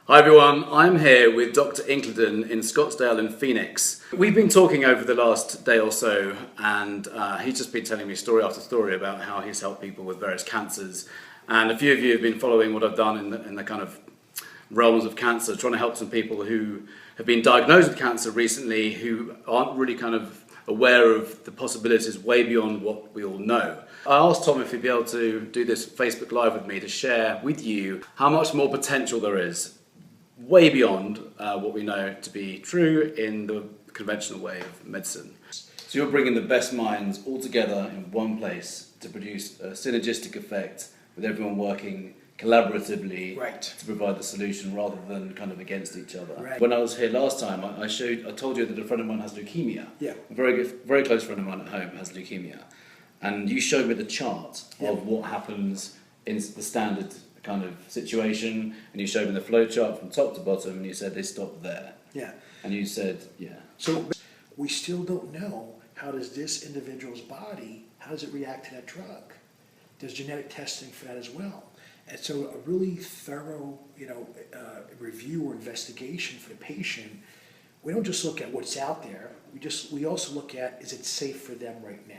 Hi everyone, I'm here with Dr. Incledon in Scottsdale in Phoenix. We've been talking over the last day or so and he's just been telling me story after story about how he's helped people with various cancers. And a few of you have been following what I've done in the kind of realms of cancer, trying to help some people who have been diagnosed with cancer recently who aren't really kind of aware of the possibilities way beyond what we all know. I asked Tom if he'd be able to do this Facebook Live with me to share with you how much more potential there is way beyond what we know to be true in the conventional way of medicine. So you're bringing the best minds all together in one place to produce a synergistic effect with everyone working collaboratively to provide the solution rather than kind of against each other. Right. When I was here last time, I told you that a friend of mine has leukemia. Yeah. A very close friend of mine at home has leukemia. And you showed me the chart of what happens in the standard kind of situation, and you showed me the flow chart from top to bottom, and you said they stop there. Yeah. And you said, yeah. So we still don't know how does this individual's body, how does it react to that drug? There's genetic testing for that as well. And so a really thorough, review or investigation for the patient, we don't just look at what's out there, we also look at, is it safe for them right now?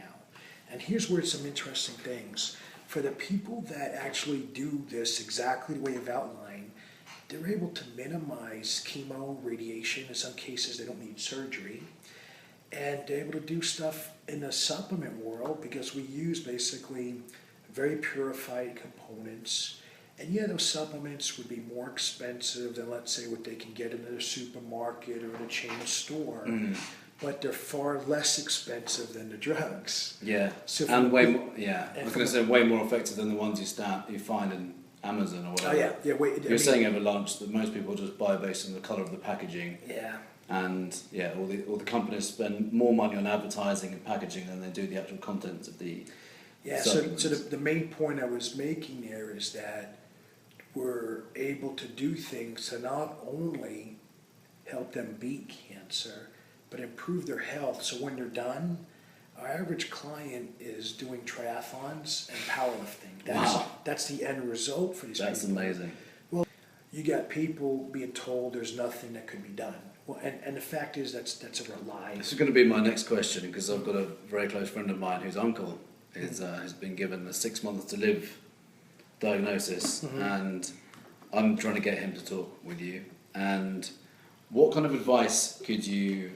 And here's where some interesting things. For the people that actually do this exactly the way you've outlined, they're able to minimize chemo, radiation. In some cases, they don't need surgery. And they're able to do stuff in the supplement world because we use basically very purified components. And yeah, those supplements would be more expensive than, let's say, what they can get in a supermarket or in a chain store. But they're far less expensive than the drugs. Yeah, so and way more. Yeah, I was going to say way more effective than the ones you find in Amazon or whatever. Oh yeah. You're saying over lunch that most people just buy based on the colour of the packaging. Yeah. And yeah, all the companies spend more money on advertising and packaging than they do the actual contents of the. Yeah. So the main point I was making there is that we're able to do things to not only help them beat cancer, but improve their health. So when they're done, our average client is doing triathlons and powerlifting. That's the end result for these people. That's amazing. Well, you got people being told there's nothing that could be done. Well, and the fact is that's a lie. This is going to be my next question because I've got a very close friend of mine whose uncle has been given a 6 months to live diagnosis, and I'm trying to get him to talk with you. And what kind of advice could you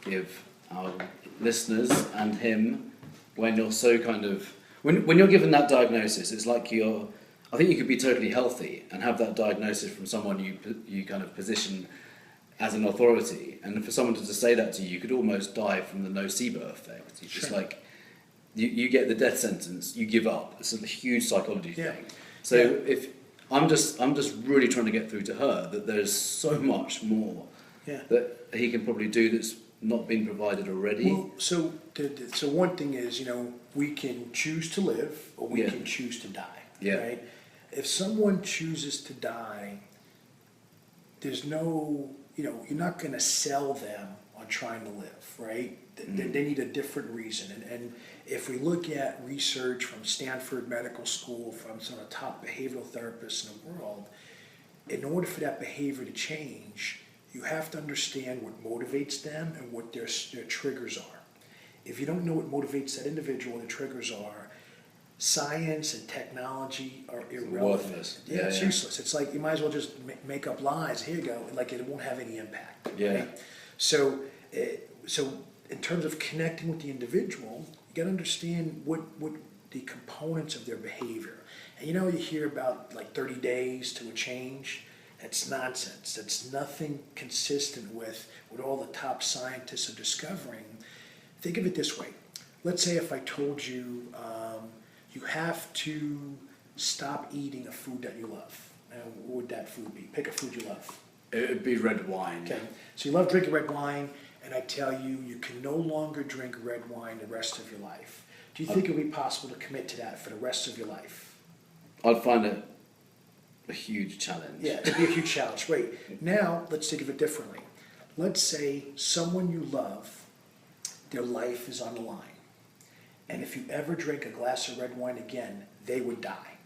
give our listeners and him when you're so kind of when you're given that diagnosis? It's like I think you could be totally healthy and have that diagnosis from someone you kind of position as an authority, and for someone to just say that to you, you could almost die from the nocebo effect. It's just like you get the death sentence, you give up. It's a huge psychology thing. So if I'm just really trying to get through to her that there's so much more that he can probably do that's not been provided already. Well, so one thing is, we can choose to live or we can choose to die. Yeah. Right? If someone chooses to die, there's no, you're not going to sell them on trying to live, right? They need a different reason. And if we look at research from Stanford Medical School, from some of the top behavioral therapists in the world, in order for that behavior to change, you have to understand what motivates them and what their triggers are. If you don't know what motivates that individual, the triggers are, science and technology are irrelevant. Worthless. It's useless. It's like you might as well just make up lies. Here you go. Like it won't have any impact. Yeah. Right? So in terms of connecting with the individual, you got to understand what the components of their behavior. And you hear about like 30 days to a change. That's nonsense. That's nothing consistent with what all the top scientists are discovering. Think of it this way. Let's say if I told you you have to stop eating a food that you love. What would that food be? Pick a food you love. It would be red wine. Okay. So you love drinking red wine, and I tell you, you can no longer drink red wine the rest of your life. Do you think it would be possible to commit to that for the rest of your life? I'd find it a huge challenge. Yeah, it'd be a huge challenge. Great. Now, let's think of it differently. Let's say someone you love, their life is on the line. And if you ever drink a glass of red wine again, they would die.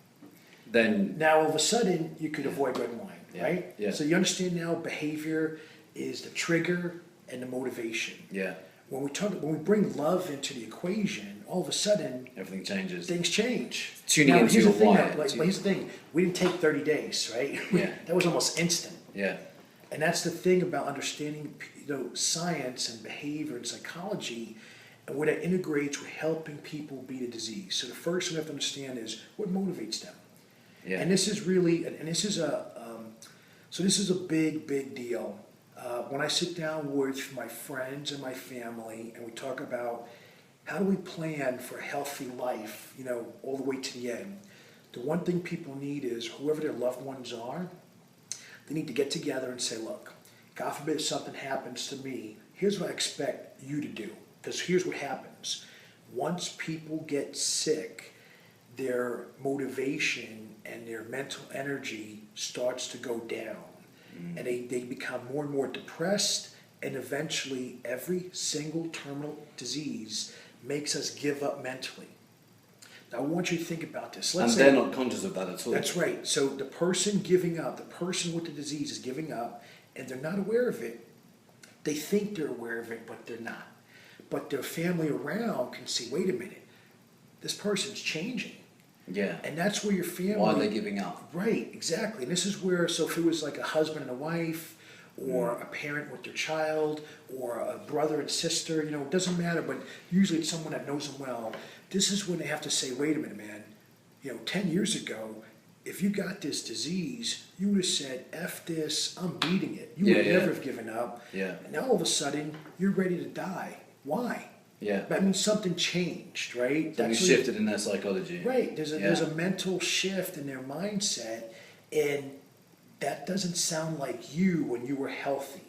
then now all of a sudden you could avoid red wine, right? Yeah. So you understand now behavior is the trigger and the motivation. yeah, When we bring love into the equation, all of a sudden everything changes. things change. Tuning now, into here's your the thing, why. like, here's the thing. We didn't take 30 days, right? Yeah. That was almost instant. Yeah, And that's the thing about understanding, science and behavior and psychology, and what it integrates with helping people beat a disease. So the first thing we have to understand is what motivates them. yeah. And this is really, so this is a big, big deal. When I sit down with my friends and my family, and we talk about how do we plan for a healthy life, all the way to the end. The one thing people need is whoever their loved ones are, they need to get together and say, look, God forbid if something happens to me, here's what I expect you to do. Because here's what happens. Once people get sick, their motivation and their mental energy starts to go down. And they become more and more depressed, and eventually every single terminal disease makes us give up mentally. Now I want you to think about this. And they're not conscious of that at all. That's right. So the person giving up, the person with the disease is giving up, and they're not aware of it. They think they're aware of it, but they're not. But their family around can see, wait a minute, this person's changing. Yeah. And that's where your family... Why are they giving up? Right, exactly. And this is where, so if it was like a husband and a wife, or a parent with their child, or a brother and sister, it doesn't matter, but usually it's someone that knows them well. This is when they have to say, wait a minute, man, 10 years ago, if you got this disease, you would have said, F this, I'm beating it. You would never have given up. Yeah. And now all of a sudden, you're ready to die. Why? Yeah. That means something changed, right? Something shifted in their psychology. Right. There's a mental shift in their mindset, and that doesn't sound like you when you were healthy.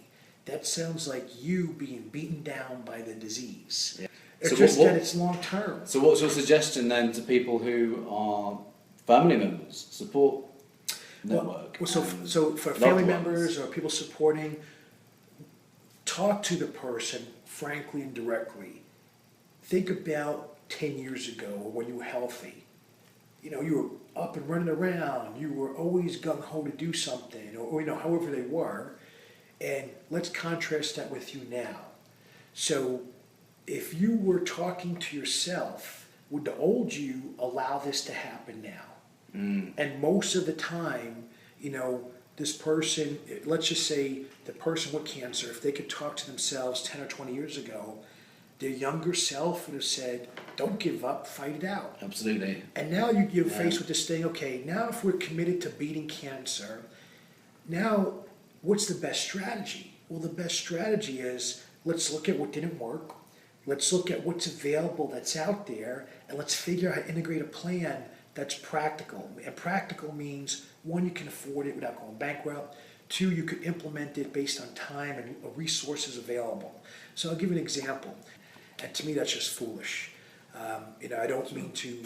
That sounds like you being beaten down by the disease. Yeah. It's just that it's long term. So what's your suggestion then to people who are family members, support network? So for family members or people supporting, talk to the person frankly and directly. Think about 10 years ago when you were healthy. You were up and running around. You were always gung-ho to do something, or however they were. And let's contrast that with you now. So if you were talking to yourself, would the old you allow this to happen now? And most of the time, this person, let's just say the person with cancer, if they could talk to themselves 10 or 20 years ago, their younger self would have said, don't give up, fight it out. Absolutely. And now you're faced with this thing, okay, now if we're committed to beating cancer, now what's the best strategy? Well, the best strategy is, let's look at what didn't work, let's look at what's available that's out there, and let's figure out how to integrate a plan that's practical. And practical means, one, you can afford it without going bankrupt. Two, you could implement it based on time and resources available. So I'll give you an example. And to me, that's just foolish. I don't mean to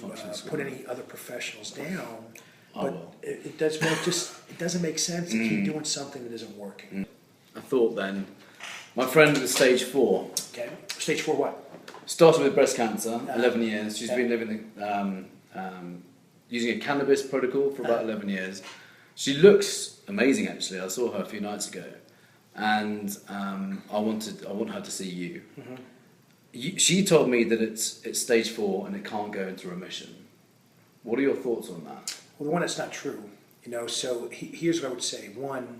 put any other professionals down, but it doesn't make sense to keep doing something that isn't working. I thought then, my friend was stage 4. Okay, stage 4 what? Started with breast cancer, 11 years. She's been living using a cannabis protocol for about 11 years. She looks amazing, actually. I saw her a few nights ago, and I want her to see you. Mm-hmm. She told me that it's stage 4 and it can't go into remission. What are your thoughts on that? Well, the one, that's not true. So here's what I would say. One,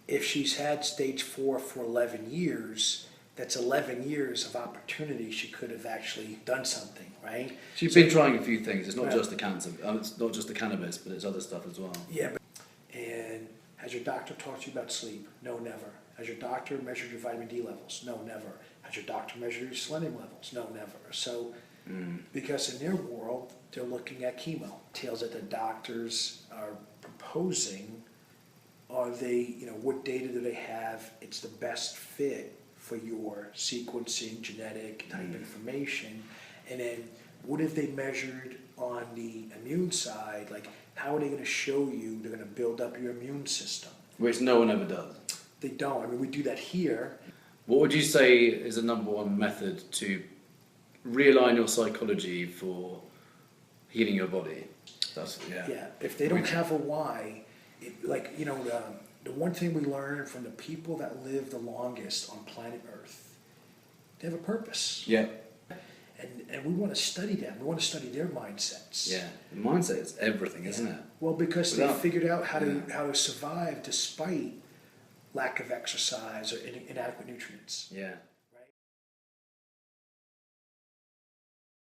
if she's had stage 4 for 11 years, that's 11 years of opportunity she could have actually done something, right? She's been trying a few things. It's not just the cancer. It's not just the cannabis, but it's other stuff as well. Yeah. And has your doctor talked to you about sleep? No, never. Has your doctor measured your vitamin D levels? No, never. Has your doctor measured your selenium levels? No, never. So, because in their world, they're looking at chemo. Tales that the doctors are proposing, are they, what data do they have? It's the best fit for your sequencing, genetic type information. And then what have they measured on the immune side? Like, how are they going to show you they're going to build up your immune system? Which no one ever does. They don't. I mean, we do that here. What would you say is the number one method to realign your psychology for healing your body? That's, yeah. Yeah, if they don't have a why, the one thing we learned from the people that live the longest on planet Earth, they have a purpose. Yeah. And we want to study them. We want to study their mindsets. Yeah. The mindset is everything, isn't it? Well, because they Without- figured out how to survive despite lack of exercise or inadequate nutrients. Yeah.